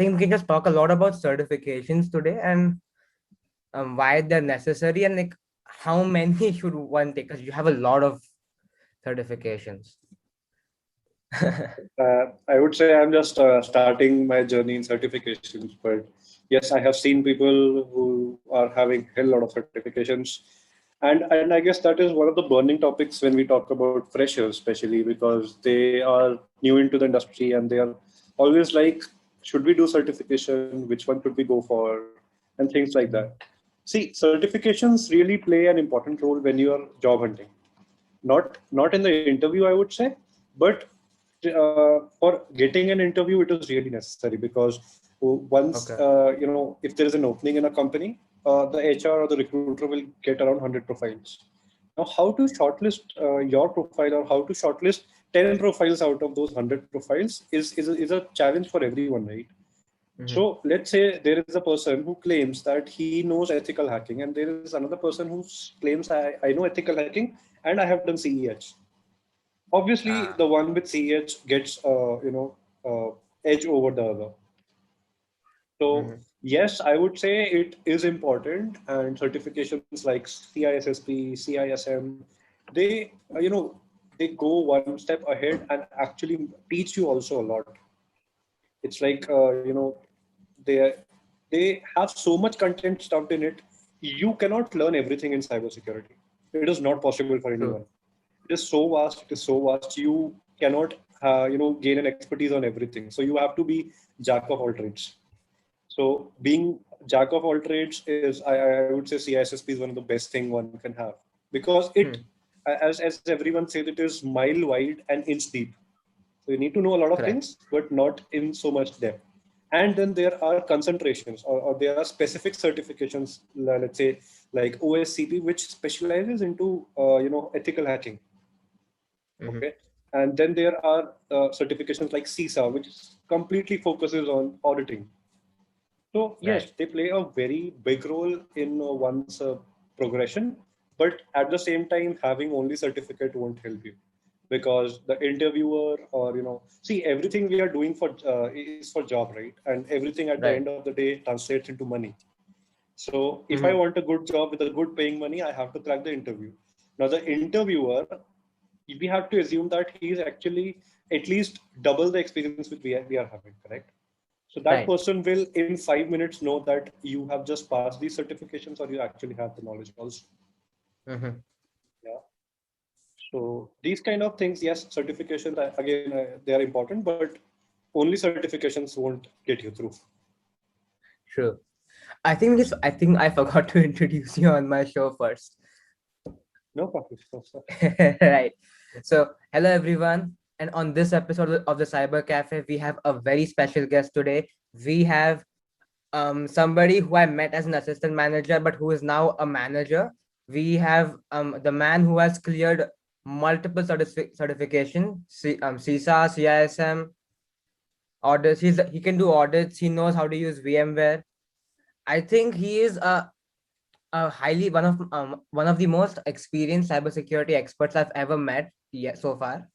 think we can just talk a lot about certifications today and why they're necessary and like how many should one take because you have a lot of certifications. I would say I'm just starting my journey in certifications, but yes, I have seen people who are having a lot of certifications, and I guess that is one of the burning topics when we talk about freshers, especially because they are new into the industry and they are always like, should we do certification? Which one should we go for? And things like that. Mhm. See, certifications really play an important role when you are job hunting. Not in the interview, I would say, but for getting an interview, it is really necessary because once Okay. if there is an opening in a company, the HR or the recruiter will get around 100 profiles. Now, how to shortlist your profile or how to shortlist 10 profiles out of those 100 profiles is a challenge for everyone, right? Mhm. So let's say there is a person who claims that he knows ethical hacking, and there is another person who claims I know ethical hacking and I have done CEH. Obviously, Ah. the one with CH gets edge over the other. So Mhm. yes, I would say it is important, and certifications like CISSP, CISM, they they go one step ahead and actually teach you also a lot. It's like they they have so much content stuffed in it. You cannot learn everything in cybersecurity. It is not possible for anyone. True. It is so vast. It is so vast. You cannot gain an expertise on everything. So you have to be jack of all trades. So being jack of all trades is, I would say, CISSP is one of the best thing one can have because it, Hmm. as everyone says, it is mile wide and inch deep. So you need to know a lot of Correct. things, but not in so much depth. And then there are concentrations, or there are specific certifications, let's say like OSCP, which specializes into ethical hacking. Mhm. Okay, and then there are certifications like CISA, which completely focuses on auditing. So Right. yes, they play a very big role in one's progression, but at the same time, having only certificate won't help you because the interviewer or see, everything we are doing for is for job, right? And everything at the end Right. of the day translates into money. So if I Mhm. want a good job with a good paying money, I have to crack the interview. Now the interviewer, we have to assume that he is actually at least double the experience which we are having, correct? So that Right. person will in 5 minutes know that you have just passed these certifications or you actually have the knowledge also. Mhm. Yeah. So these kind of things, yes, certifications again they are important, but only certifications won't get you through. True. I think I forgot to introduce you on my show first. No problem. No, sir. Right. So, hello everyone. And on this episode of the Cyber Cafe, we have a very special guest today. We have somebody who I met as an assistant manager, but who is now a manager. We have the man who has cleared multiple certification, CISA, CISM, audits. He can do audits. He knows how to use VMware. I think he is a highly one of the most experienced cybersecurity experts I've ever met yet so far.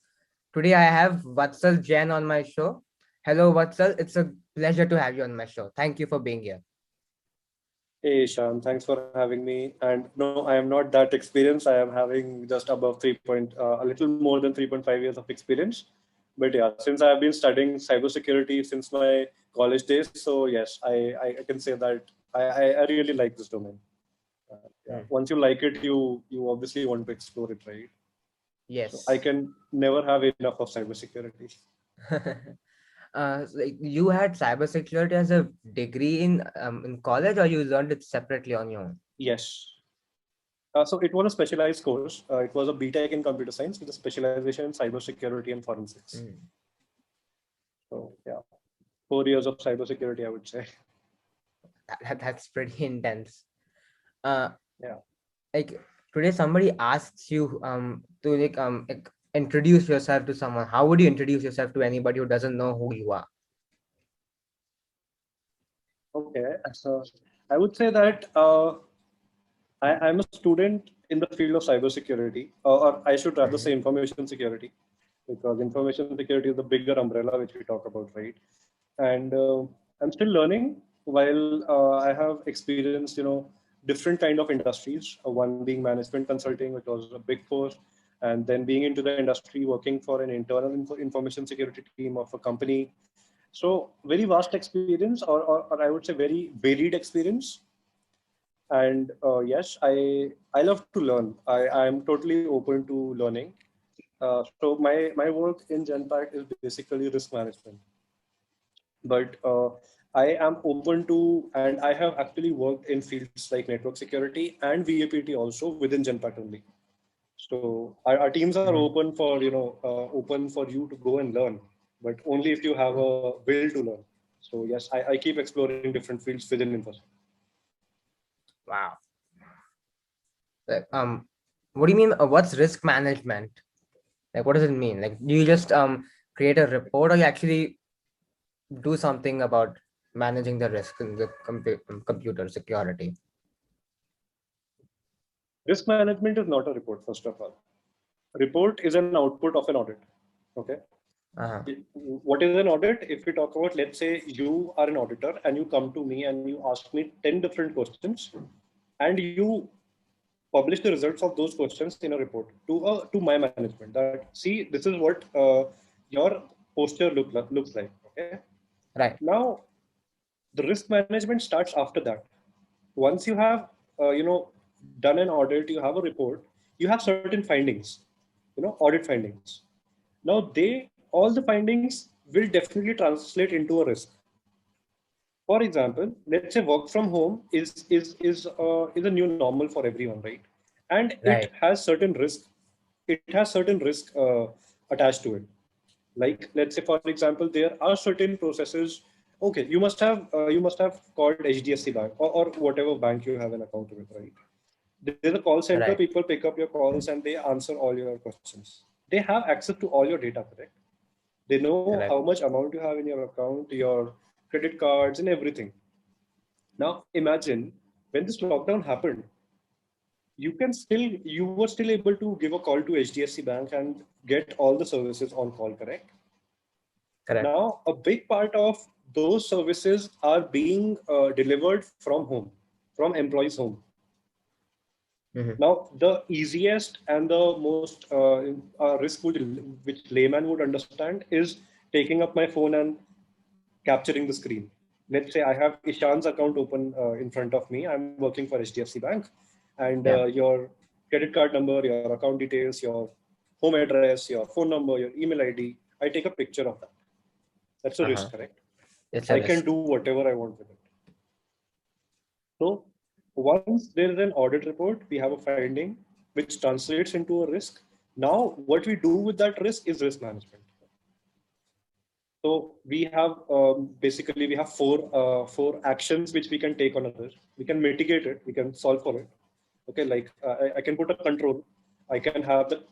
Today I have Vatsal Jain on my show. Hello, Vatsal. It's a pleasure to have you on my show. Thank you for being here. Hey, Shan, thanks for having me. And no, I am not that experienced. I am having just above a little more than 3.5 years of experience. But yeah, since I've been studying cybersecurity since my college days, so yes, I can say that I really like this domain. Yeah, Hmm. once you like it, you obviously want to explore it, right? So I Yes. can never have enough of cybersecurity. Like you had cybersecurity as a degree in college, or you learned it separately on your own? Yes. So it was a specialized course. It was a BTech in computer science with a specialization in cybersecurity and forensics. Mm. So yeah, 4 years of cybersecurity, I would say. That's pretty intense. Uh, Yeah. like today somebody asks you to like introduce yourself to someone. How would you introduce yourself to anybody who doesn't know who you are? Okay. So I would say that I'm a student in the field of cybersecurity, or I should rather say Mhm. information security, because information security is the bigger umbrella which we talk about, right? And I'm still learning. While I have experienced, different kind of industries. One being management consulting, which was a big four, and then being into the industry, working for an internal information security team of a company. So very vast experience, or I would say very varied experience. And yes, I love to learn. I am totally open to learning. So my work in Genpact is basically risk management, but I am open to, and I have actually worked in fields like network security and VAPT also within Genpact only. So our teams are Mhm. open for open for you to go and learn, but only if you have a will to learn. So yes, I keep exploring different fields within Infosys. Wow. Like, what do you mean? What's risk management? Like, what does it mean? Like, do you just create a report, or you actually do something about managing the risk in the computer security? Risk management is not a report, first of all. Report is an output of an audit. Okay. Uh-huh. What is an audit? If we talk about, let's say you are an auditor and you come to me and you ask me 10 different questions, and you publish the results of those questions in a report to my management, that see, this is what your posture looks like. Okay. Right. Now the risk management starts after that. Once you have done an audit, you have a report, you have certain findings, audit findings. Now they all the findings will definitely translate into a risk. For example, let's say work from home is a new normal for everyone, right? And it Right. has certain risk. It has certain risk attached to it. Like, let's say, for example, there are certain processes. Okay, you must have called HDFC Bank, or whatever bank you have an account with, right? There's a call center. Right. People pick up your calls and they answer all your questions. They have access to all your data, correct? They know Correct. how much amount you have in your account, your credit cards, and everything. Now imagine when this lockdown happened, you were still able to give a call to HDFC Bank and get all the services on call, correct? Correct. Now a big part of those services are being delivered from home, from employees' home. Hmm. Now the easiest and the most risk which layman would understand is taking up my phone and capturing the screen. Let's say I have Ishan's account open in front of me. I'm working for HDFC Bank, and Yeah. your credit card number, your account details, your home address, your phone number, your email ID. I take a picture of that. That's a Uh-huh. risk, correct? It's a I can risk. do whatever I want with it. So once there is an audit report, we have a finding which translates into a risk. Now, what we do with that risk is risk management. So we have basically we have four actions which we can take on a risk. We can mitigate it. We can solve for it. Okay, like I can put a control. I can have the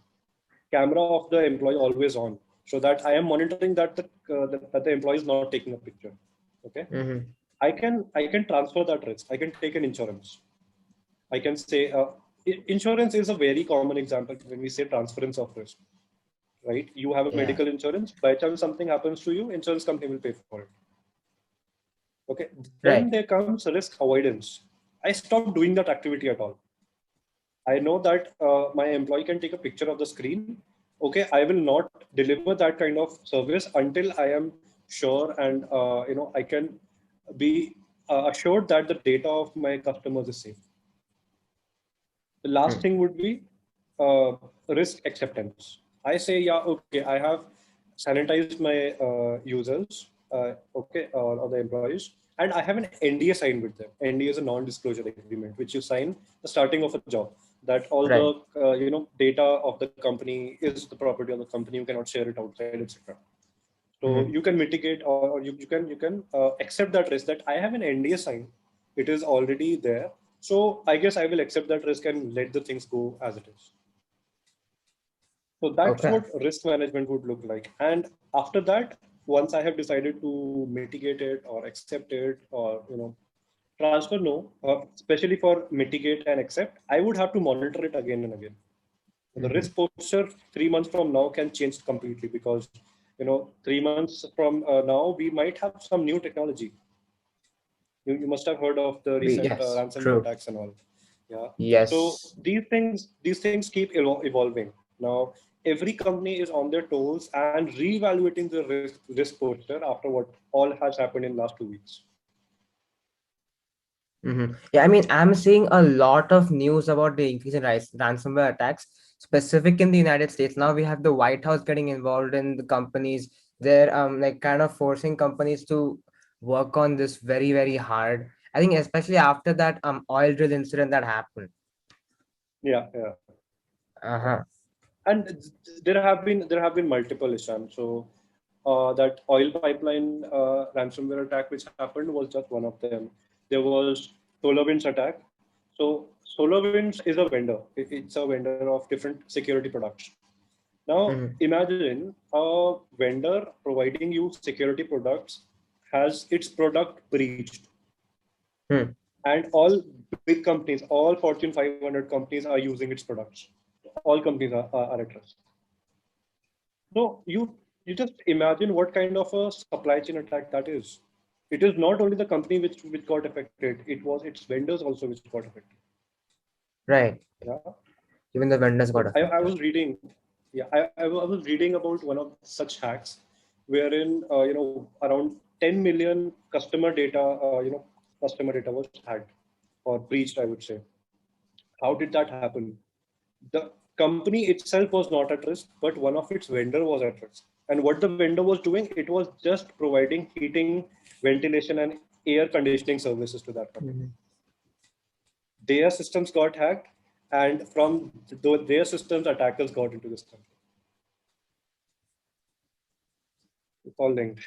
camera of the employee always on, so that I am monitoring that the employee is not taking a picture. Okay, Mm-hmm. I can transfer that risk. I can take an insurance. I can say insurance is a very common example when we say transference of risk, right? You have a Yeah. medical insurance. By chance something happens to you, insurance company will pay for it. Okay. Then Right. there comes risk avoidance. I stopped doing that activity at all. I know that my employee can take a picture of the screen. Okay, I will not deliver that kind of service until I am sure and I can be assured that the data of my customers is safe. The last Mm. thing would be uh, risk acceptance. I say, yeah, okay, I have sanitized my users, okay, or the employees, and I have an NDA signed with them. NDA is a non-disclosure agreement, which you sign the starting of a job. That all Right. the data of the company is the property of the company. You cannot share it outside, etc. So Mm-hmm. you can mitigate, or you can accept that risk, that I have an NDA signed. It is already there. So I guess I will accept that risk and let the things go as it is. So that's Okay. what risk management would look like. And after that, once I have decided to mitigate it or accept it, or transfer, no, especially for mitigate and accept, I would have to monitor it again and again. The Mm-hmm. risk posture 3 months from now can change completely, because 3 months from now we might have some new technology. You must have heard of the recent Yes, ransomware true. attacks and all. Yeah. So Yes. these things keep evolving. Now every company is on their toes and reevaluating the risk posture after what all has happened in last 2 weeks. Yeah, I mean, I'm seeing a lot of news about the increase in ransomware attacks, specific in the United States. Now we have the White House getting involved in the companies. They're like kind of forcing companies to work on this very, very hard. I think especially after that oil drill incident that happened. Yeah, yeah. Uh-huh. And there have been multiple, Ishan. So that oil pipeline ransomware attack which happened was just one of them. There was SolarWinds attack. So SolarWinds is a vendor. It's a vendor of different security products. Now Hmm. imagine a vendor providing you security products has its product breached, Hmm. and all big companies, all Fortune 500 companies are using its products. All companies are at risk. So you just imagine what kind of a supply chain attack that is. It is not only the company which got affected; it was its vendors also which got affected. Right. Yeah. Even the vendors So got I affected. was reading, yeah, I was reading about one of such hacks, wherein around 10 million customer data was hacked or breached, I would say. How did that happen? The company itself was not at risk, but one of its vendor was at risk. And what the vendor was doing, it was just providing heating, ventilation, and air conditioning services to that company. Mhm. Their systems got hacked, and from their systems, attackers got into this company. It's all linked.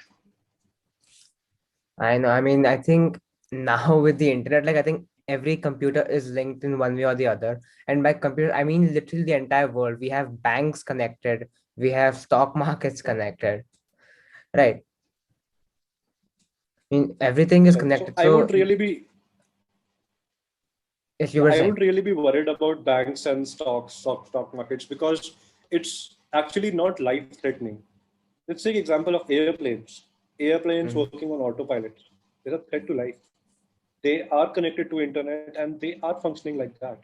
I know. I mean, I think now with the internet, like I think every computer is linked in one way or the other. And by computer, I mean literally the entire world. We have banks connected, we have stock markets connected, right? I mean, everything is Right. So connected. So if you were I saying, would really be worried about banks and stock markets because it's actually not life threatening. Let's take example of airplanes. Airplanes Mhm. working on autopilot. They're a threat to life. They are connected to internet and they are functioning like that.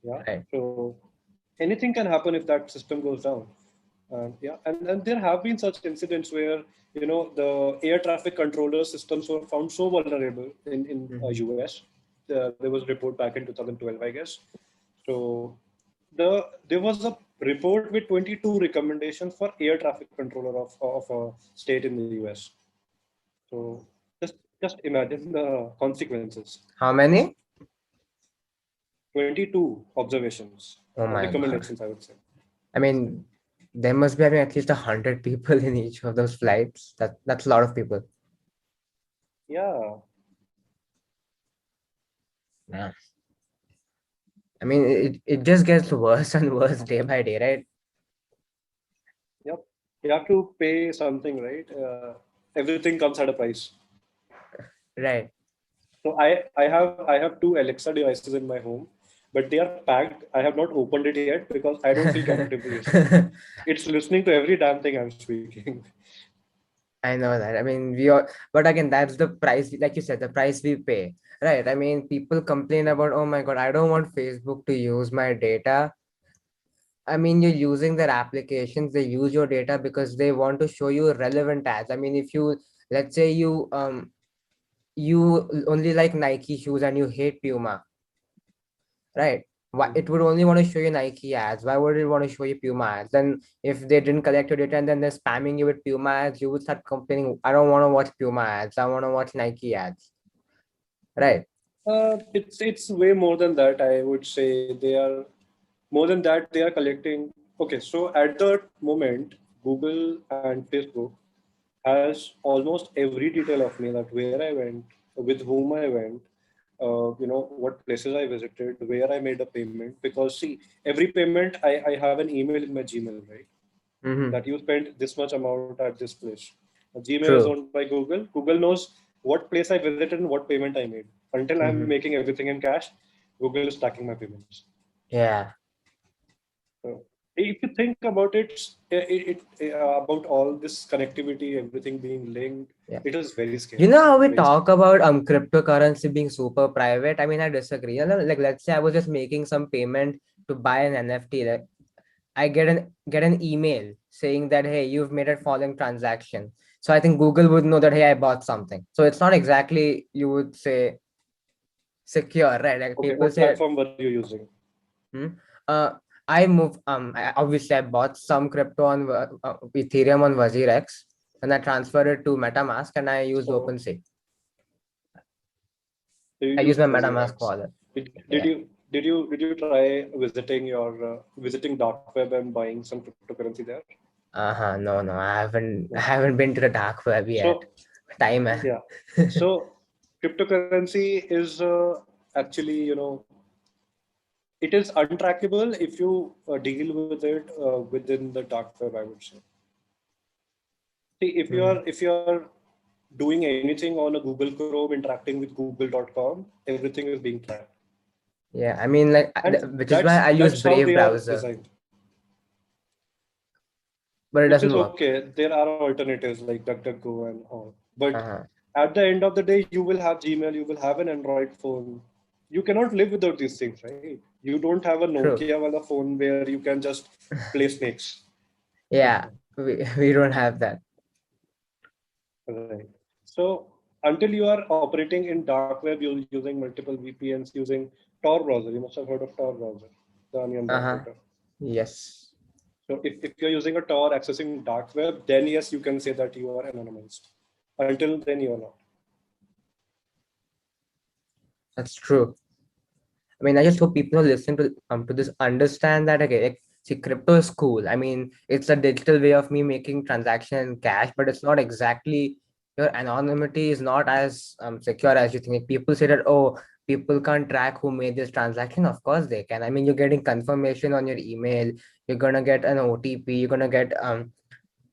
Yeah. Right. So anything can happen if that system goes down. Yeah, and there have been such incidents where the air traffic controller systems were found so vulnerable in Mhm. US. There was a report back in 2012, I guess. So there was a report with 22 recommendations for air traffic controller of a state in the US. So just imagine the consequences. How many? 22 observations Oh or my God. recommendations, I would say. I mean, there must be having at least 100 people in each of those flights. That's a lot of people. Yeah. Yeah. I mean, it just gets worse and worse day by day, right? Yep. You have to pay something, right? Everything comes at a price. Right. So I have two Alexa devices in my home, but they are packed. I have not opened it yet because I don't feel comfortable using it. It's listening to every damn thing I'm speaking. I know that. I mean, we all, but again, that's the price, like you said, the price we pay, right? I mean, people complain about, oh my God, I don't want Facebook to use my data. I mean, you're using their applications, they use your data because they want to show you relevant ads. I mean, if you, let's say you only like Nike shoes and you hate Puma, right? Why it would only want to show you Nike ads? Why would it want to show you Puma ads? Then if they didn't collect your data and then they're spamming you with Puma ads, you would start complaining, I don't want to watch Puma ads. I want to watch Nike ads. Right. It's way more than that. I would say they are more than that. They are collecting. Okay, so at the moment, Google and Facebook has almost every detail of me, that where I went, with whom I went, what places I visited, where I made a payment. Because see, every payment I have an email in my Gmail, right? Mm-hmm. That you spent this much amount at this place. Gmail is True. owned by Google. Google knows what place I visited and what payment I made. Until I'm Mm-hmm. making everything in cash, Google is tracking my payments. Yeah. So, if you think about about all this connectivity, everything being linked, Yeah. it is very You scary. know how we Very scary. talk about cryptocurrency being super private? I mean, I disagree. You know, like let's say I was just making some payment to buy an NFT. Like I get an email saying that hey, you've made a following transaction. So I think Google would know that hey, I bought something. So it's not exactly you would say secure, right? Like Okay, people what say, platform were you using? hmm, uh, I move obviously I bought some crypto on Ethereum on WazirX and I transferred it to MetaMask and I used So OpenSea. you I use used my MetaMask WazirX. wallet. Did Yeah. you try visiting visiting dark web and buying some cryptocurrency there? Uh-huh. No, no, I haven't I No. haven't been to the dark web yet. So Time. yeah, so cryptocurrency is actually, it is untrackable if you deal with it within the dark web, I would say. See, Mhm. if you are doing anything on a Google Chrome, interacting with google.com, everything is being tracked. Yeah, I mean like And which is why I use that's how Brave they are browser, designed. but it Which doesn't is work. okay. There are alternatives like DuckDuckGo and all. But Uh-huh. at the end of the day, you will have Gmail, you will have an Android phone. You cannot live without these things, right? You don't have a True. Nokia wala phone where you can just play snakes. Yeah, we don't have that. Right. So until you are operating in dark web, you're using multiple VPNs, using Tor browser. You must have heard of Tor browser, the onion Uh-huh. browser. Yes, So if you're using a Tor accessing dark web, then yes, you can say that you are anonymized. Until then, you are not. that's true. I mean, I just hope people who listen to this understand that okay, like, see, crypto is cool. I mean, it's a digital way of me making transaction in cash, but it's not exactly your anonymity is not as secure as you think. Like, people say that oh, people can't track who made this transaction. Of course they can. I mean, you're getting confirmation on your email. You're gonna get an OTP. You're gonna get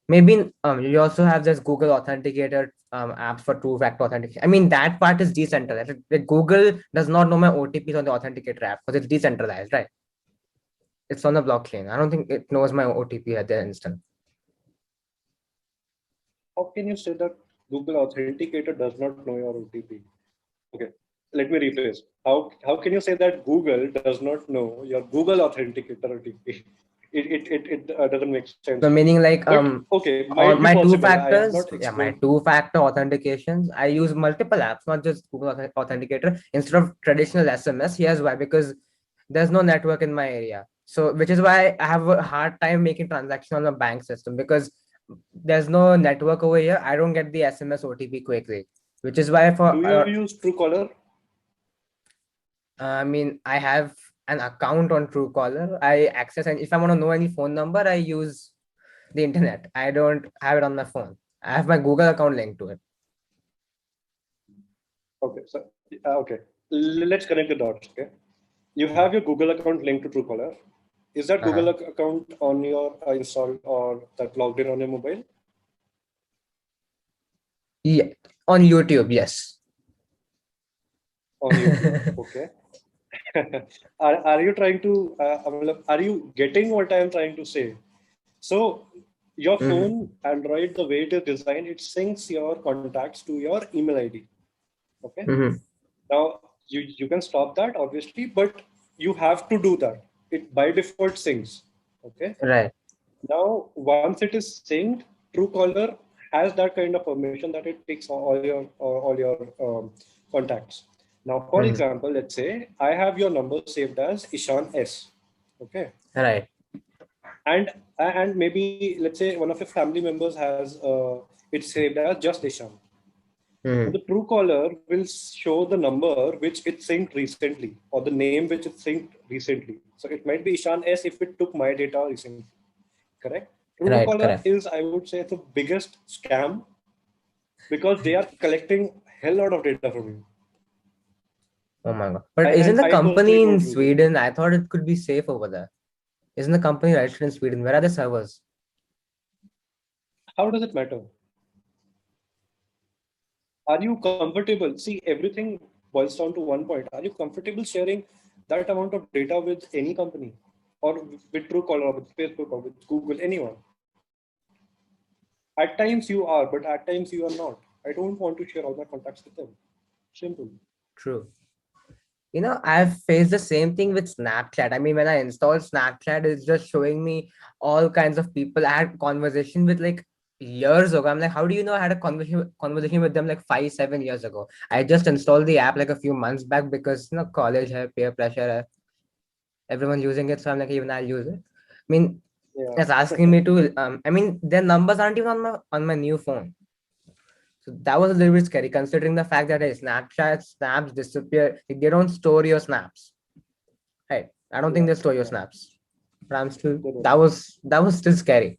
maybe you also have this Google Authenticator apps for two-factor authentication. I mean that part is decentralized. Like Google does not know my OTPs on the Authenticator app because it's decentralized, right? It's on the blockchain. I don't think it knows my OTP at the instant. How can you say that Google Authenticator does not know your OTP? Okay, let me rephrase. How can you say that Google does not know your Google Authenticator OTP? It doesn't make sense So to me. meaning like But okay, might on be my two possible. I have factors, not yeah, my explored. two-factor authentications. I use multiple apps, not just Google Authenticator instead of traditional SMS. Here's why: because there's no network in my area. So which is why I have a hard time making transaction on the bank system because there's no network over here. I don't get the SMS OTP quickly, which is why for Do you use Truecaller? I mean I have an account on Truecaller. I access and if I want to know any phone number, I use the internet. I don't have it on my phone. I have my Google account linked to it. Okay, so okay, let's connect the dots. Okay, you have your Google account linked to Truecaller. Is that Google Uh-huh. account on your installed or that logged in on your mobile? Yeah, on YouTube, yes. On YouTube. Okay. Are you trying to are you getting what I am trying to say? So your Mhm, phone Android, the way it is designed, it syncs your contacts to your email ID. Okay. mhm. Now you can stop that obviously, but you have to do that. It by default syncs. Okay. Right. Now once it is synced, Truecaller has that kind of permission that it takes all your contacts. Now, for Mhm. example, let's say I have your number saved as Ishan S. Okay, Right. and maybe let's say one of your family members has it saved as just Ishan. So Mhm. the Truecaller will show the number which it synced recently or the name which it synced recently. So it might be Ishan S if it took my data recently. Correct. Right. Truecaller Correct. is, I would say, the biggest scam because they are collecting hell lot of data from you. Oh my God. But And isn't the I personally company in don't use it. Sweden? I thought it could be safe over there. Isn't the company registered in Sweden? Where are the servers? How does it matter? Are you comfortable? See, everything boils down to one point. Are you comfortable sharing that amount of data with any company? or with Truecaller, or with Facebook, or with Google, anyone. At times you are, but at times you are not. I don't want to share all my contacts with them. Simple. True. I've faced the same thing with Snapchat. I mean, when I installed Snapchat, it's just showing me all kinds of people. I had conversation with like years ago. I'm like, how do you know I had a conversation with them like 5, 7 years ago? I just installed the app like a few months back because college hai, peer pressure hai, everyone's using it, so I'm like, even I'll use it. I mean, Yeah. it's asking me to. I mean, their numbers aren't even on my new phone. So that was a little bit scary, considering the fact that hey, Snapchat snaps disappear. Like, they don't store your snaps. Right. I don't think Yeah. they store your Yeah. snaps. But I'm still They don't. that was still scary.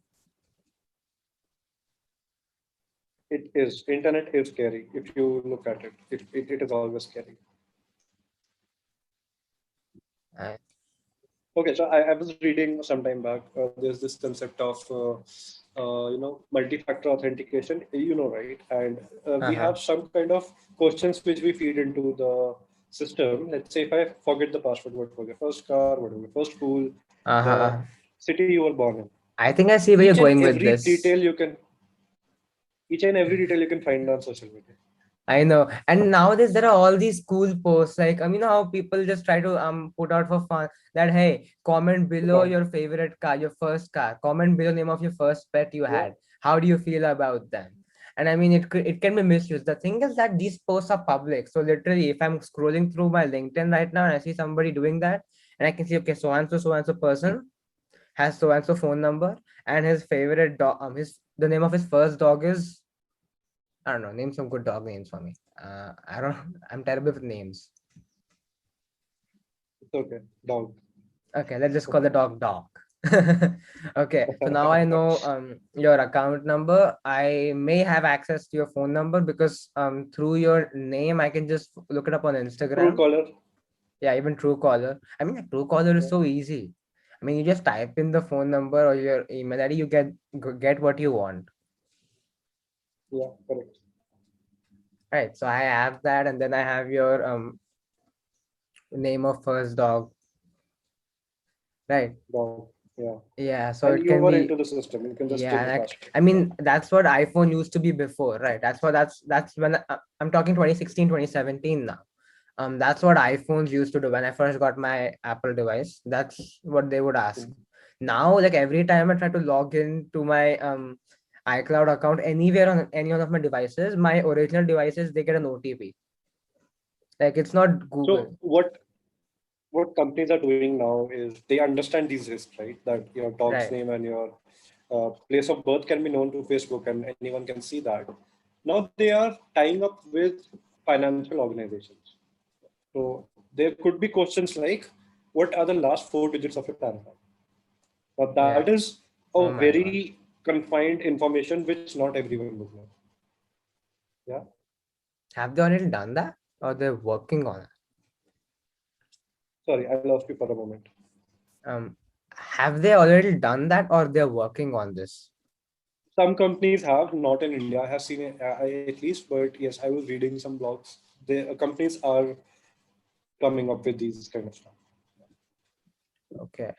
It is. Internet is scary. If you look at it, it is always scary. Uh, Okay, so I was reading some time back. There's this concept of multi-factor authentication. You know, right? And we uh-huh. have some kind of questions which we feed into the system. Let's say if I forget the password, what was your first car, what was your first school, Uh-huh. the uh-huh. city you were born in. I think I see where you're Each and going with every this. detail you can, each and every detail you can find on social media. I know. And nowadays there are all these cool posts. Like, how people just try to put out for fun that hey, comment below Wrong. your favorite car, your first car. Comment below name of your first pet you Yeah. had. How do you feel about them? And I mean, it can be misused. The thing is that these posts are public. So literally, if I'm scrolling through my LinkedIn right now and I see somebody doing that, and I can see okay, so and so person has so and so phone number, and his favorite dog, his the name of his first dog is, I don't know, name some good dog names for me. I don't. I'm terrible with names. It's okay. Dog. Okay, let's just call the dog Dog. Okay, so now I know your account number. I may have access to your phone number because through your name I can just look it up on Instagram. Truecaller. Yeah, even Truecaller. I mean, like, Truecaller is Yeah. so easy. I mean, you just type in the phone number or your email ID, you get what you want. Yeah. Correct. Right. So I have that, and then I have your name of first dog. Right. Dog. Yeah. Yeah. So And it you can were into be. the system. You can just Yeah, take the like password. I Yeah. mean that's what iPhone used to be before, right? That's when I'm talking 2016, 2017 now. That's what iPhones used to do when I first got my Apple device. That's what they would ask. Mhm. Now, like every time I try to log in to my iCloud account anywhere on any one of my devices, my original devices they get an OTP. Like it's not So Google. what companies are doing now is they understand these risks, right? That your dog's Right. name and your place of birth can be known to Facebook, and anyone can see that. Now they are tying up with financial organizations. So there could be questions like, "What are the last four digits of your PAN card?" Now that Yeah. is a Oh my god. very confined information which not everyone would know. Yeah. Have they already done that? Or they're working on it? Sorry, I lost you for a moment. Um, have they already done that or they're working on this? Some companies have, not in India. I have seen it at least, but yes, I was reading some blogs. The companies are coming up with these kind of stuff. Okay.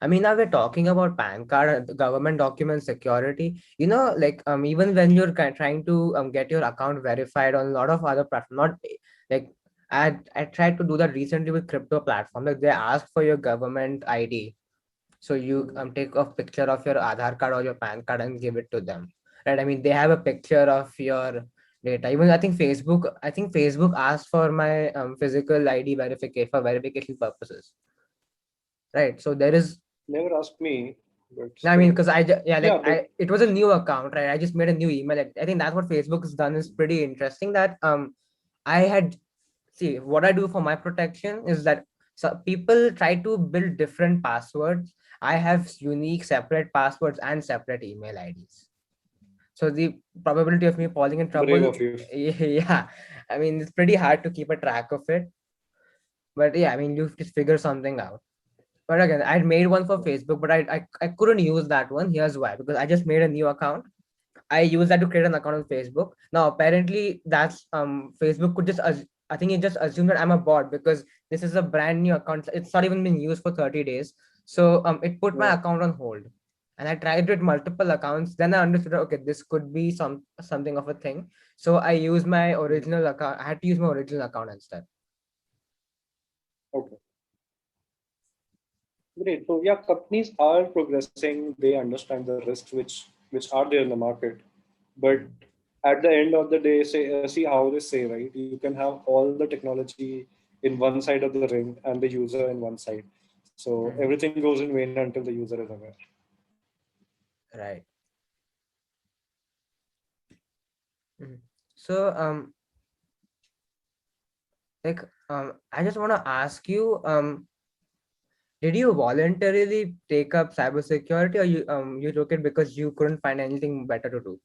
I mean, now we're talking about PAN card, government document security. Like even when you're trying to get your account verified on a lot of other platforms, not like I tried to do that recently with crypto platform. Like they ask for your government ID, so you Mhm. take a picture of your Aadhaar card or your PAN card and give it to them. Right? I mean, they have a picture of your data. Even I think Facebook asked for my physical ID verification for verification purposes. Right. So there is. Never asked me, but I mean, still, because yeah, yeah, like but it was a new account, right? I just made a new email. I think that's what Facebook has done is pretty interesting. That I had see what I do for my protection is that so people try to build different passwords. I have unique separate passwords and separate email IDs. So the probability of me falling in brave trouble, of you. yeah, I mean it's pretty hard to keep a track of it. But yeah, I mean you just figure something out. But again, I made one for Facebook, but I couldn't use that one. Here's why: because I just made a new account. I use that to create an account on Facebook. Now apparently that's Facebook could just I think it just assumed that I'm a bot because this is a brand new account. It's not even been used for 30 days. So it put my Yeah. account on hold, and I tried with multiple accounts. Then I understood, okay, this could be something of a thing. So I used my Mhm. original account. I had to use my original account instead. Okay. Great. So yeah, companies are progressing. They understand the risks which are there in the market. But Mm. at the end of the day, see how they say, right? You can have all the technology in one side of the ring and the user in one side. So Mhm. everything goes in vain until the user is aware. Right. Mhm. So like I just want to ask you did you voluntarily take up cybersecurity, or you took it because you couldn't find anything better to do?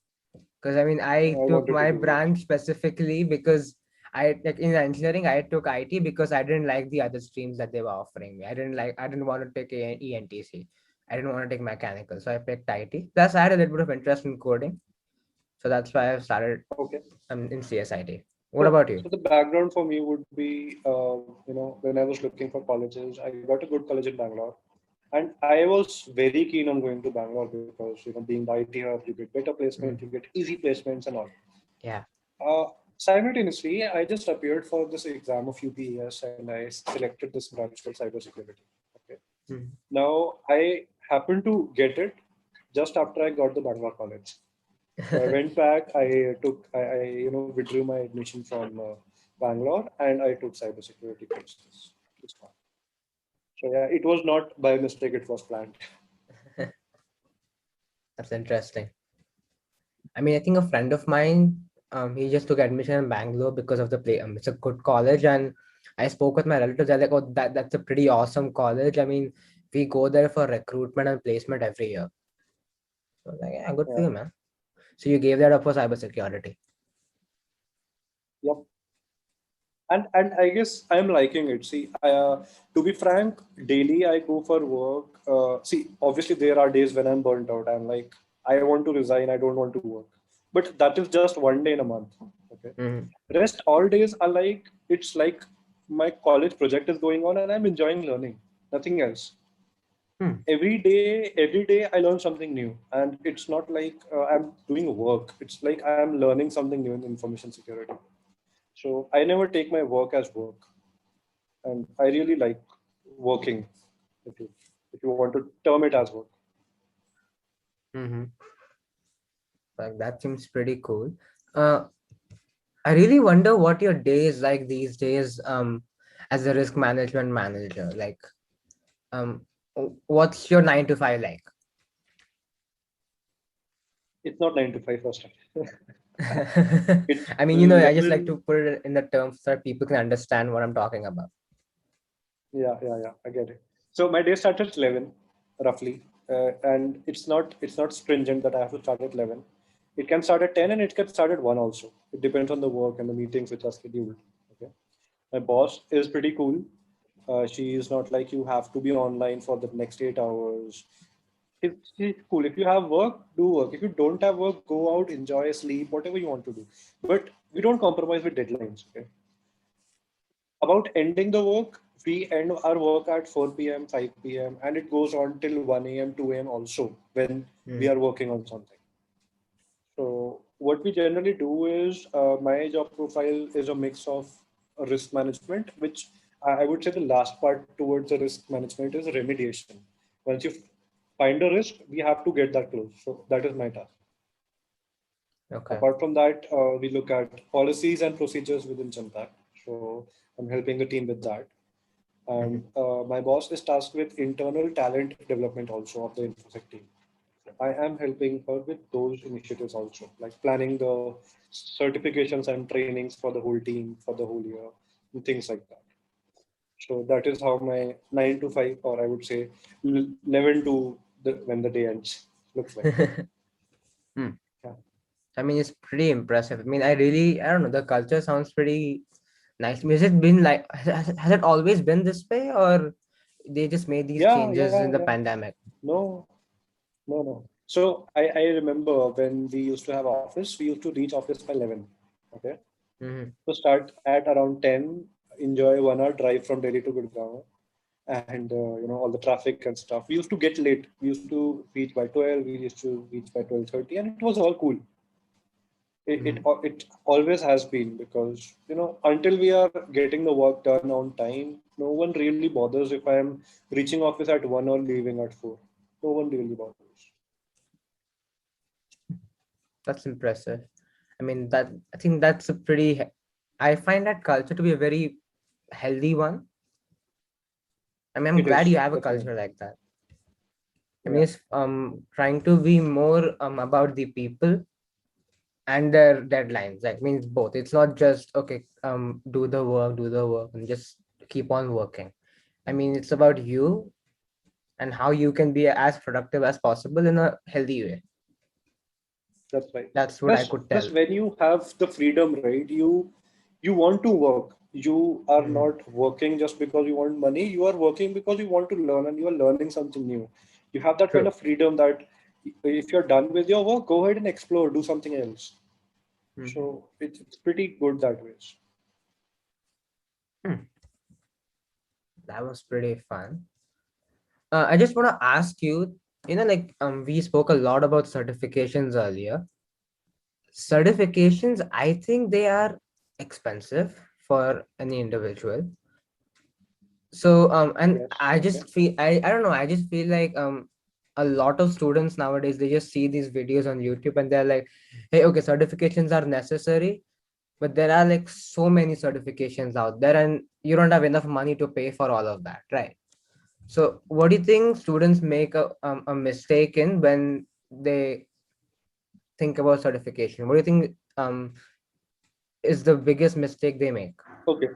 Because I mean, I I took wanted to my do it. branch specifically because I like in engineering I took IT because I didn't like the other streams that they were offering me. I didn't want to take ENTC. I didn't want to take mechanical, so I picked IT. Plus, I had a little bit of interest in coding, so that's why I started Okay. in CSIT. What So, about you? so the background for me would be, when I was looking for colleges, I got a good college in Bangalore, and I was very keen on going to Bangalore because being the IT hub, you get better placement, Mm. you get easy placements and all. Yeah. Uh, Simultaneously, I just appeared for this exam of UPES and I selected this branch called cybersecurity. Okay. Mm. Now I happened to get it just after I got the Bangalore college. So I went back. I withdrew my admission from Bangalore, and I took cybersecurity courses. This one. So yeah, it was not by mistake. It was planned. That's interesting. I mean, I think a friend of mine, he just took admission in Bangalore because of the play. It's a good college, and I spoke with my relatives. They're like, "Oh, that's a pretty awesome college. I mean, we go there for recruitment and placement every year." So I was like, yeah, good for Yeah. you, man. So you gave that up for cybersecurity. Yep. And I guess I'm liking it. See, to be frank, daily I go for work. See, obviously there are days when I'm burnt out. I'm like, I want to resign. I don't want to work. But that is just one day in a month. Okay. Mm-hmm. Rest all days are like it's like my college project is going on and I'm enjoying learning. Nothing else. Hmm. Every day I learn something new, and it's not like I'm doing work. It's like I'm learning something new in information security. So I never take my work as work, and I really like working. If you if you want to term it as work. Mm-hmm. Like that seems pretty cool. Uh, I really wonder what your day is like these days. As a risk management manager, like, what's your 9 to 5 like? It's not 9 to 5 first time. It's I mean, I just like 11. to put it in the terms so that people can understand what I'm talking about. Yeah. I get it. So my day starts at 11, roughly, and it's not stringent that I have to start at 11. It can start at 10 and it can start at 1 also. It depends on the work and the meetings which are scheduled. Okay. My boss is pretty cool. She is not like you have to be online for the next 8 hours. It's cool. If you have work, do work. If you don't have work, go out, enjoy, sleep, whatever you want to do. But we don't compromise with deadlines. Okay. About ending the work, we end our work at 4 p.m., 5 p.m., and it goes on till 1 a.m., 2 a.m. also when we Mm. are working on something. So, what we generally do is my job profile is a mix of risk management, which I would say the last part towards the risk management is remediation. Once you find a risk, we have to get that close. So, that is my task. Okay. Apart from that, we look at policies and procedures within Genpact. So, I'm helping the team with that. Mhm. And my boss is tasked with internal talent development also of the InfoSec team. I am helping her with those initiatives also, like planning the certifications and trainings for the whole team for the whole year and things like that. So that is how my 9 to 5, or I would say 11 to when the day ends, looks like. Hmm. Yeah. I mean, it's pretty impressive. I mean, I don't know, the culture sounds pretty nice. Has it been like, has it always been this way, or they just made these changes in the Yeah. pandemic? No, no. So I remember when we used to have office, we used to reach office by 11. Okay. Mm-hmm. So start at around 10, enjoy 1 hour drive from Delhi to Gurgaon, and all the traffic and stuff. We used to get late. We used to reach by 12. We used to reach by 12:30, and it was all cool. It always has been, because until we are getting the work done on time, no one really bothers if I am reaching office at 1 or leaving at 4. No one really bothers. That's impressive. I mean, I think that's a pretty, I find that culture to be a very healthy one. I mean, I'm It glad is you have a definitely. culture like that. I mean, Yeah, it's trying to be more about the people and their deadlines. That means both. It's not just okay, do the work, and just keep on working. I mean, it's about you and how you can be as productive as possible in a healthy way. that's right. That's what I Plus, could plus tell. when you have the freedom, right? You want to work. You are Mhm. not working just because you want money. You are working because you want to learn, and you are learning something new. You have that kind True. of freedom that if you're done with your work, go ahead and explore, do something else. Mhm. So it's pretty good that way. Hmm. That was pretty fun. I just want to ask you, like we spoke a lot about certifications earlier. Certifications, I think they are expensive for any individual. So and Yes. I Okay. just feel I don't know, I just feel like a lot of students nowadays they just see these videos on YouTube and they're like, hey, okay, certifications are necessary, but there are like so many certifications out there and you don't have enough money to pay for all of that, right? So what do you think students make a mistake in when they think about certification? What do you think is the biggest mistake they make? Okay.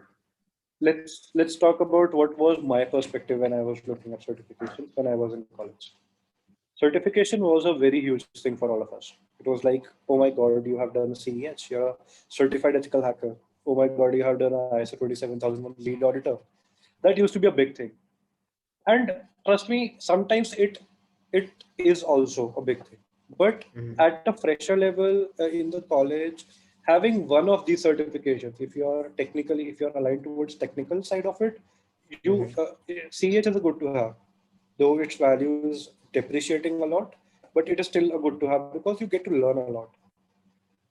Let's talk about what was my perspective when I was looking at certifications when I was in college. Certification was a very huge thing for all of us. It was like, oh my God, you have done CEH, you're a certified ethical hacker. Oh my God, you have done a ISO 27001 lead auditor. That used to be a big thing. And trust me, sometimes it is also a big thing. But Mhm. at a fresher level in the college, having one of these certifications, if you're aligned towards technical side of it, you Mhm. CH is a good to have, though its value is depreciating a lot, but it is still a good to have because you get to learn a lot.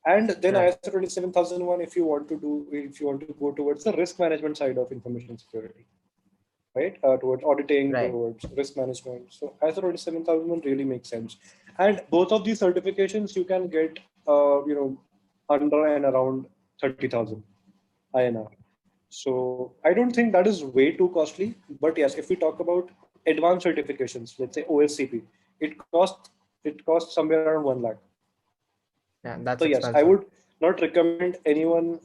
And then Right. ISO 27001, if you want to go towards the risk management side of information security, right? Towards auditing, Right. towards risk management. So ISO 27001 really makes sense. And both of these certifications you can get, under and around 30,000 INR. So I don't think that is way too costly. But yes, if we talk about advanced certifications, let's say OSCP, it costs somewhere around 1 lakh. Yeah, So that's yes, I expensive. would not recommend anyone,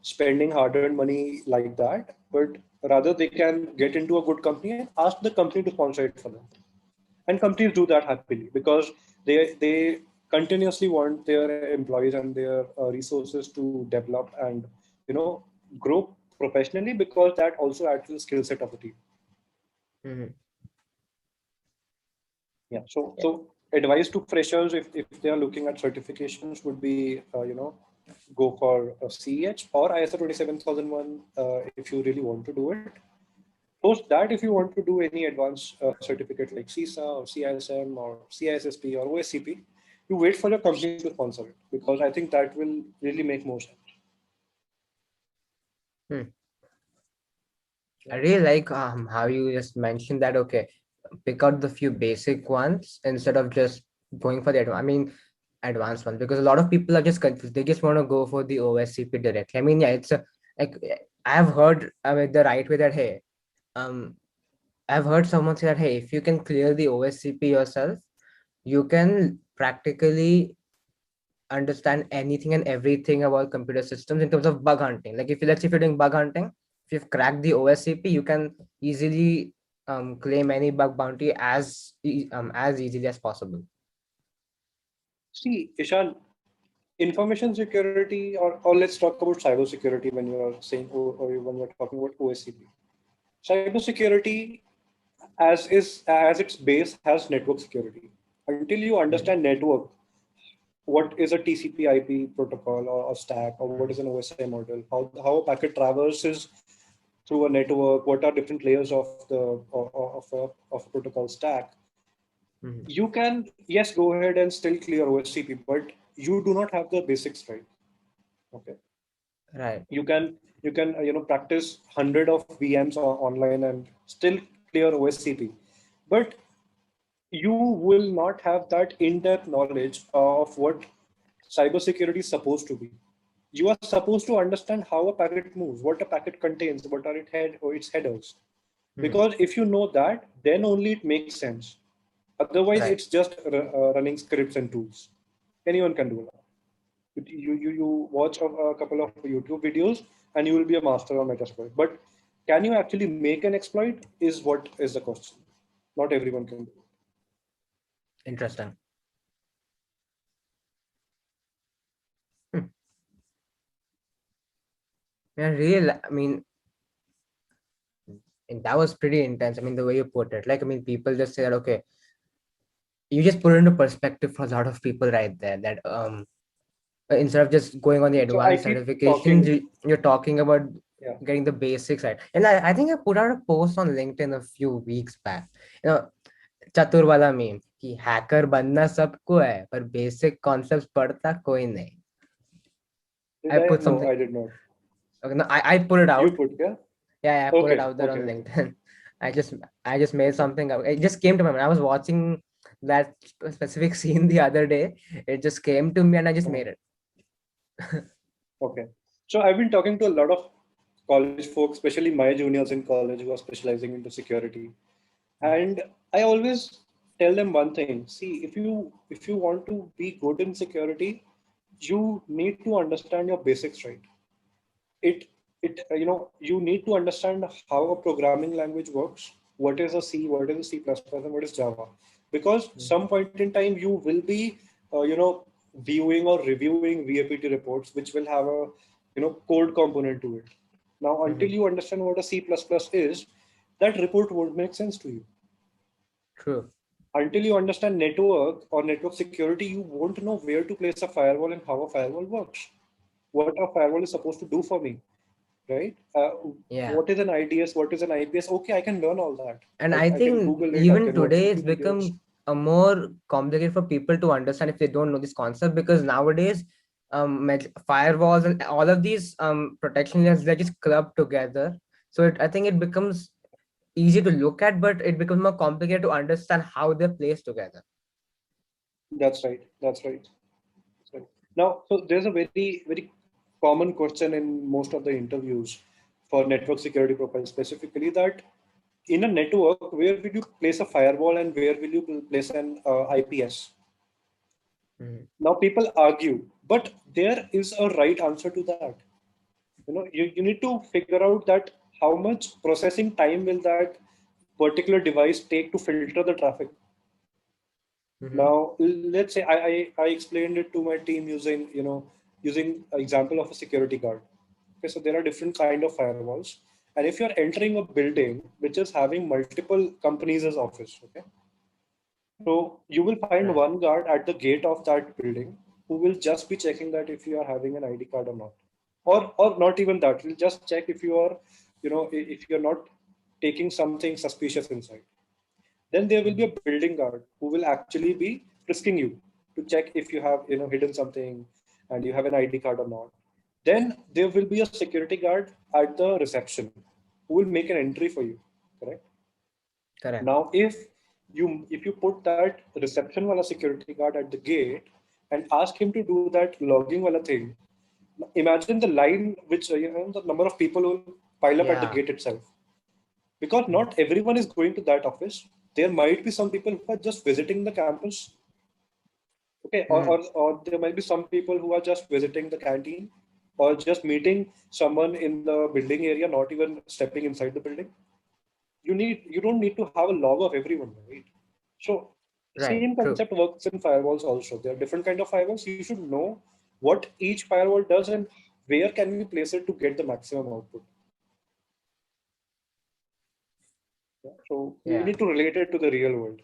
spending hard-earned money like that, but rather they can get into a good company and ask the company to sponsor it for them. And companies do that happily because they continuously want their employees and their resources to develop and grow professionally, because that also adds to the skill set of the team. Mhm. Yeah. So Yeah. so advice to freshers, if they are looking at certifications, would be go for a CEH or ISO 27001 if you really want to do it. Post that, if you want to do any advanced certificate like CISA or CISM or CISSP or OSCP, you wait for your company to sponsor it, because I think that will really make more sense. Hmm. Yeah. I really like how you just mentioned that. Okay, pick out the few basic ones instead of just going for the I mean, advanced ones, because a lot of people are just confused. They just want to go for the OSCP directly. I mean, yeah, it's a like I've heard the right way that hey, um, I've heard someone say that hey, if you can clear the OSCP yourself, you can practically understand anything and everything about computer systems in terms of bug hunting. Like if you let's say if you're doing bug hunting, if you've cracked the OSCP, you can easily claim any bug bounty as easily as possible. See, Ishan, information security, or let's talk about cyber security when you are saying, or when you're talking about OSCP. Cyber security, as its base, has network security. Until you Mhm. understand network, what is a TCP/IP protocol or stack, or what is Mhm. an OSI model, how a packet traverses through a network, what are different layers of the of a protocol stack. Mhm. You can, yes, go ahead and still clear OSCP, but you do not have the basics right. Okay, Right. you can practice 100 of VMs online and still clear OSCP, but you will not have that in-depth knowledge of what cybersecurity is supposed to be. You are supposed to understand how a packet moves, what a packet contains, what are its headers. Mhm. Because if you know that, then only it makes sense. Otherwise, Right. it's just running scripts and tools. Anyone can do that. You watch a couple of YouTube videos and you will be a master on Metasploit. But can you actually make an exploit? Is what is the question. Not everyone can do it. Interesting. Hmm. Yeah, real. I mean, and that was pretty intense. I mean, the way you put it, like, I mean, people just said, okay, you just put it into perspective for a lot of people right there. That instead of just going on the So I advanced keep certifications, talking. you're talking about Yeah. getting the basics right. And I think I put out a post on LinkedIn a few weeks back. You know, चतुर वाला meme कि hacker बनना सबको है पर basic concepts पढ़ता कोई नहीं. Did I I? put No, something. I did not. Okay, no, I put it You out. put, yeah? Yeah, I put it Okay, out there okay, on okay, LinkedIn. I just I just made okay, something up. It just came to my mind. I was watching that specific scene the other day. It just came to me and I just uh-huh, made it. okay. So I've been talking to a lot of college folks, especially my juniors in college who are specializing into security. And I always tell them one thing. See, if you want to be good in security, you need to understand your basics right. You need to understand how a programming language works. What is a C, what is a C++, and what is Java. Because Mhm. some point in time you will be viewing or reviewing VAPT reports which will have a code component to it. Now until Mhm. you understand what a C++ is, that report won't make sense to you. True. Until you understand network or network security, you won't know where to place a firewall and how a firewall works. What a firewall is supposed to do for me, right? Yeah. What is an IDS? What is an IPS? Okay, I can learn all that. And I, I I can think Google it. I even can watch today it's YouTube videos. become a more complicated for people to understand if they don't know this concept, because nowadays firewalls and all of these protection layers, they're just clubbed together. So I think it becomes easy to look at, but it becomes more complicated to understand how they're placed together. That's right. That's right. That's right. Now, so there's a very common question in most of the interviews for network security profiles specifically, that in a network, where will you place a firewall and where will you place an IPS? Mhm. Now people argue, but there is a right answer to that. You need to figure out that how much processing time will that particular device take to filter the traffic. Mhm. Now, let's say I explained it to my team using an example of a security guard. Okay, so there are different kind of firewalls, and if you're entering a building which is having multiple companies as office, okay, so you will find Right. one guard at the gate of that building who will just be checking that if you are having an ID card or not, or not even that. He'll just check if you are, if you're not taking something suspicious inside. Then there will be Mhm. a building guard who will actually be frisking you to check if you have hidden something and you have an ID card or not. Then there will be a security guard at the reception who will make an entry for you. Correct. Correct. Now, if you put that reception wala security guard at the gate and ask him to do that logging wala thing, imagine the line which the number of people will pile up at the Yeah. gate itself. Because Mhm. not everyone is going to that office. There might be some people who are just visiting the campus. Okay, Mhm. or there might be some people who are just visiting the canteen or just meeting someone in the building area, not even stepping inside the building. You don't need to have a log of everyone, right? So Right. same True. concept works in firewalls also. There are different kind of firewalls. You should know what each firewall does and where can we place it to get the maximum output. Yeah? So you Yeah. need to relate it to the real world.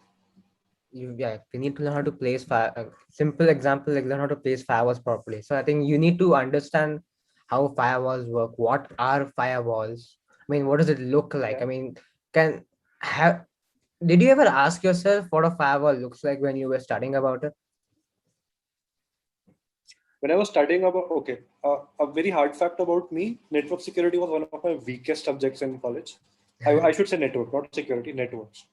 Yeah, we need to learn how to place fire. Simple example, like learn how to place firewalls properly. So I think you need to understand how firewalls work. What are firewalls? I mean, what does it look like? I Yeah. mean, can have did you ever ask yourself what a firewall looks like when you were studying about it? When I was studying about, okay, a very hard fact about me, network security was one of my weakest subjects in college. I should say network, not security, networks.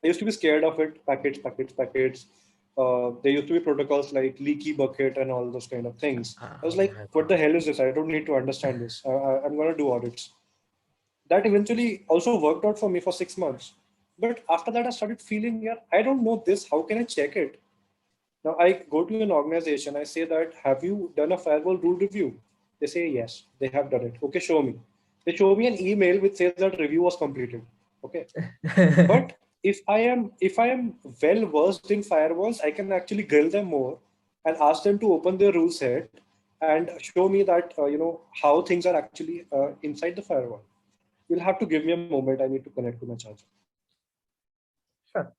I used to be scared of it, packets. There used to be protocols like leaky bucket and all those kind of things. I was Oh like, my what the god. hell is this? I don't need to understand this. I'm going to do audits. That eventually also worked out for me for 6 months. But after that, I started feeling, yeah, I don't know this. How can I check it? Now I go to an organization, I say that, have you done a firewall rule review? They say, yes, they have done it. Okay, show me. They show me an email which says that review was completed. Okay. But if I am well versed in firewalls, I can actually grill them more and ask them to open their rule set and show me that how things are actually inside the firewall. You'll have to give me a moment. I need to connect to my charger. Sure.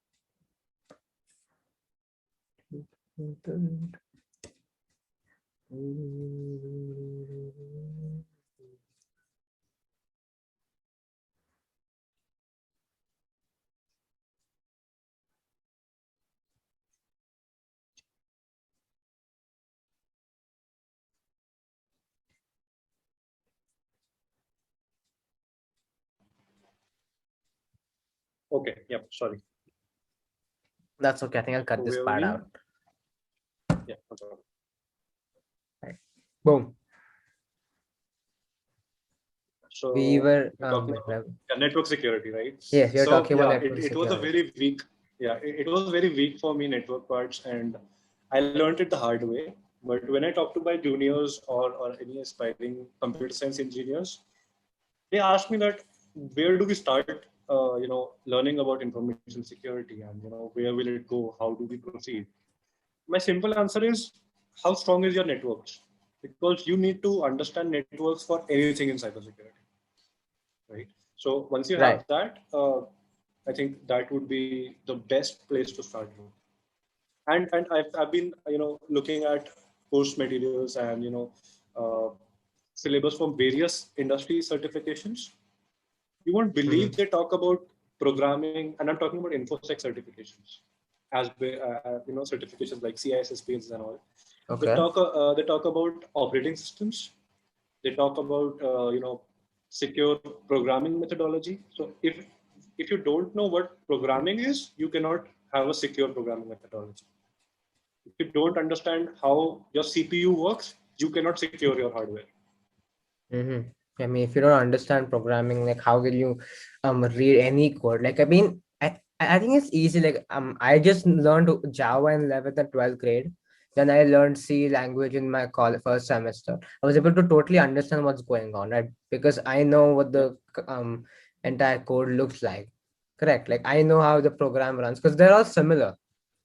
Okay. Yep. Sorry. That's okay. I think I'll So cut this where were part we? out. Yeah. No problem. Right. Boom. We So were we're talking about, yeah, network security, right? yes, we are So talking about yeah, network it was a security. very weak, yeah, it was very weak for me, network parts, and I learned it the hard way. But when I talk to my juniors or any aspiring computer science engineers, they ask me that where do we start, learning about information security, and where will it go? How do we proceed? My simple answer is, how strong is your networks? Because you need to understand networks for anything in cybersecurity, right? So once you have Right. that, I think that would be the best place to start with. And I've been looking at course materials and uh, syllabus from various industry certifications. You won't believe Mhm. they talk about programming, and I'm talking about infosec certifications, as certifications like CISSPs and all. Okay. They talk about operating systems. They talk about secure programming methodology. So if you don't know what programming is, you cannot have a secure programming methodology. If you don't understand how your CPU works, you cannot secure your hardware. Mm-hmm. I mean, if you don't understand programming, like how will you read any code? Like, I mean, I think it's easy. Like, I just learned Java in 11th and 12th grade. Then I learned C language in my first semester. I was able to totally understand what's going on, right? Because I know what Yeah, the entire code looks like. Correct. Like I know how the program runs because they're all similar.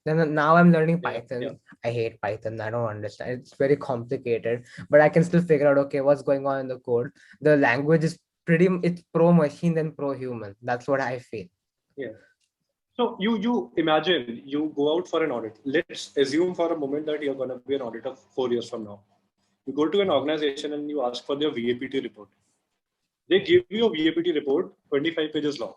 Then now I'm learning yeah. Python. I hate Python. I don't understand. It's very complicated, but I can still figure out, okay, what's going on in the code. The language is it's pro machine than pro human. That's what I feel. Yeah. So you imagine you go out for an audit. Let's assume for a moment that you're going to be an auditor 4 years from now. You go to an organization and you ask for their VAPT report. They give you a VAPT report, 25 pages long.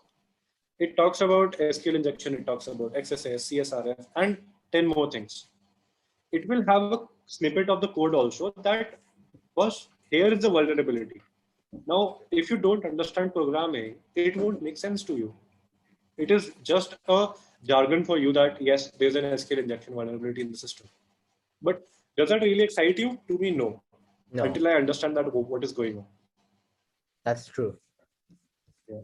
It talks about SQL injection, it talks about XSS, CSRF, and 10 more things. It will have a snippet of the code also that was, here is the vulnerability. Now, if you don't understand programming, it won't make sense to you. It is just a jargon for you that, yes, there's an SQL injection vulnerability in the system. But does that really excite you? To me, no. Until No, I understand that what is going on. that's true. Yeah.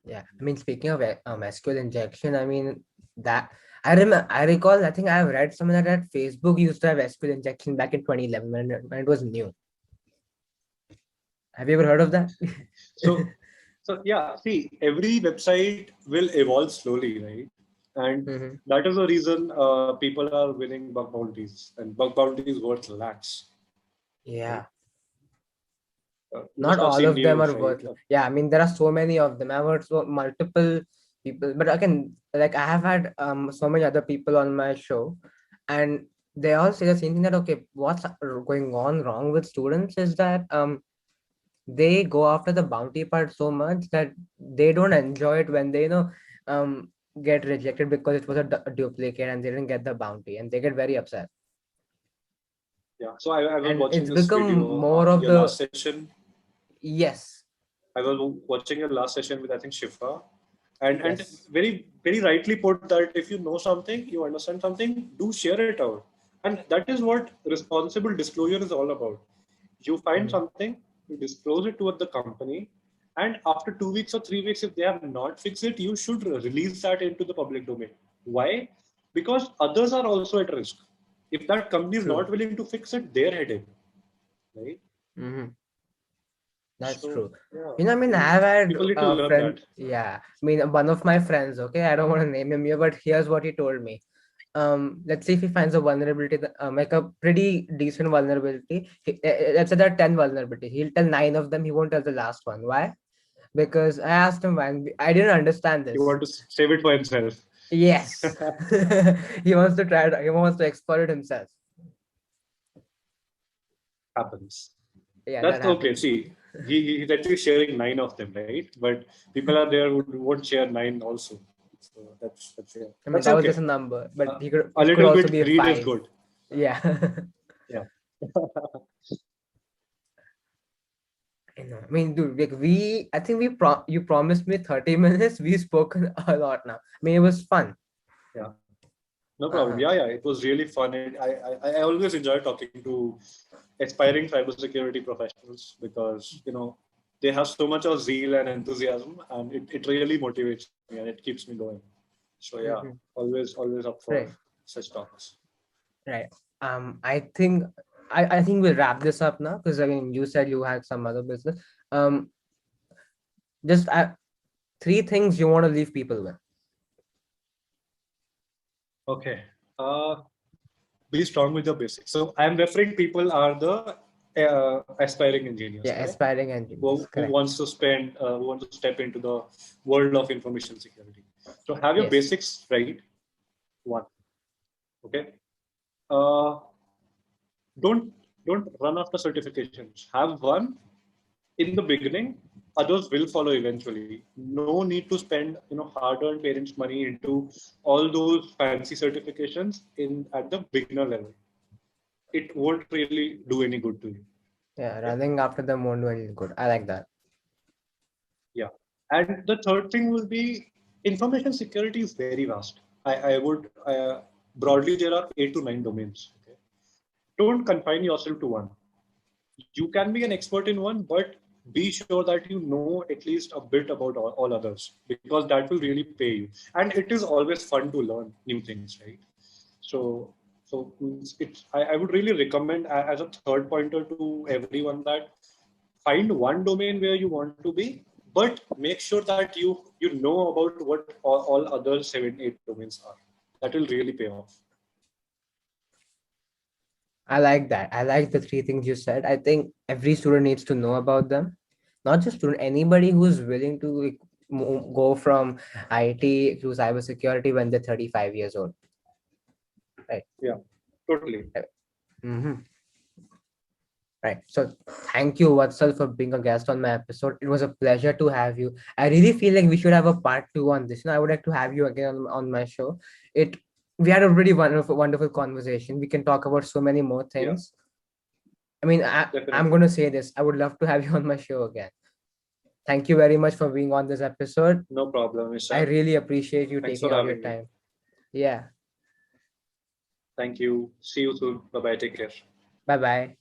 Yeah. I mean, speaking of SQL injection, I mean that I recall. I think I've read somewhere that Facebook used to have SQL injection back in 2011 when it was new. Have you ever heard of that? So, so yeah, see, every website will evolve slowly, right? And Hmm. that is the reason people are winning bug bounties, and bug bounties worth lakhs, right? Yeah. You Not must have all seen of them are news, right? worth. Yeah, I mean there are so many of them. I've heard multiple people, but again, like I have had so many other people on my show, and they all say the same thing, that okay, what's going on wrong with students is that they go after the bounty part so much that they don't enjoy it when they get rejected because it was a duplicate and they didn't get the bounty, and they get very upset. Yeah. So I was And watching it's this become video, more of your last the session. yes, I was watching your last session with I think Shifa, and yes. very rightly put that if you know something, you understand something, do share it out, and that is what responsible disclosure is all about. You find Mhm. something, you disclose it to the company, and after 2 weeks or 3 weeks, if they have not fixed it, you should release that into the public domain. Why? Because others are also at risk. If that company is not True. willing to fix it, their headache, right? Hmm. That's So true. yeah, I mean, I've had people need to a learn friend. that. Yeah, I mean, one of my friends. Okay, I don't want to name him here, but here's what he told me. Let's say if he finds a vulnerability, like a pretty decent vulnerability. Let's say there are 10 vulnerabilities. He'll tell 9 of them. He won't tell the last one. Why? Because I asked him why. And I didn't understand He want this. to save it for himself. Yes, he wants to try it. He wants to exploit it himself. Happens. Yeah, that That's okay. happens. See, he's actually sharing 9 of them, right? But people are there who won't share 9 also. So that's yeah. I mean, That's that was just okay. a number, but A it could little also bit be a greed is 5. good. Yeah. Yeah. I know. I mean, dude, like I think you promised me 30 minutes. We've spoken a lot now. I mean, it was fun. Yeah. No problem. Uh-huh. Yeah. It was really fun. I always enjoy talking to aspiring cybersecurity professionals because they have so much of zeal and enthusiasm, and it really motivates me and it keeps me going. So yeah, Hmm. always up for Right, such talks. right. I think I think we'll wrap this up now because I mean, you said you had some other business. Um, just 3 things you want to leave people with. Okay. Be strong with your basics. So I'm referring people are the aspiring engineers, Yeah, correct? aspiring engineers. Who Correct. wants to who wants to step into the world of information security. So have your Yes. basics right. One. Okay. Uh, don't don't run after certifications. Have one in the beginning. Others will follow eventually. No need to spend hard-earned parents' money into all those fancy certifications in at the beginner level. It won't really do any good to you. Yeah, Okay? running after them won't do any good. I like that. Yeah. And the third thing will be information security is very vast. I would broadly there are 8 to 9 domains. Okay? Don't confine yourself to one. You can be an expert in one, but be sure that you know at least a bit about all others because that will really pay you. And it is always fun to learn new things, right? So, I would really recommend as a third pointer to everyone that find one domain where you want to be, but make sure that you know about what all other 7 8 domains are. That will really pay off. I like that. I like the 3 things you said. I think every student needs to know about them. Not just student, anybody who's willing to like, go from IT to cybersecurity when they're 35 years old. Right. Yeah, totally. Mm-hmm. Right. So thank you, Vatsal, for being a guest on my episode. It was a pleasure to have you. I really feel like we should have a part 2 on this. I would like to have you again on my show. It We had a really wonderful conversation. We can talk about so many more Yeah, things. I mean, I'm definitely. gonna say this. I would love to have you on my show again. Thank you very much for being on this episode. No problem, I Ishan. really appreciate you Thanks taking for out your having me. time. Yeah. Thank you. See you soon. Bye bye. Take care. Bye bye.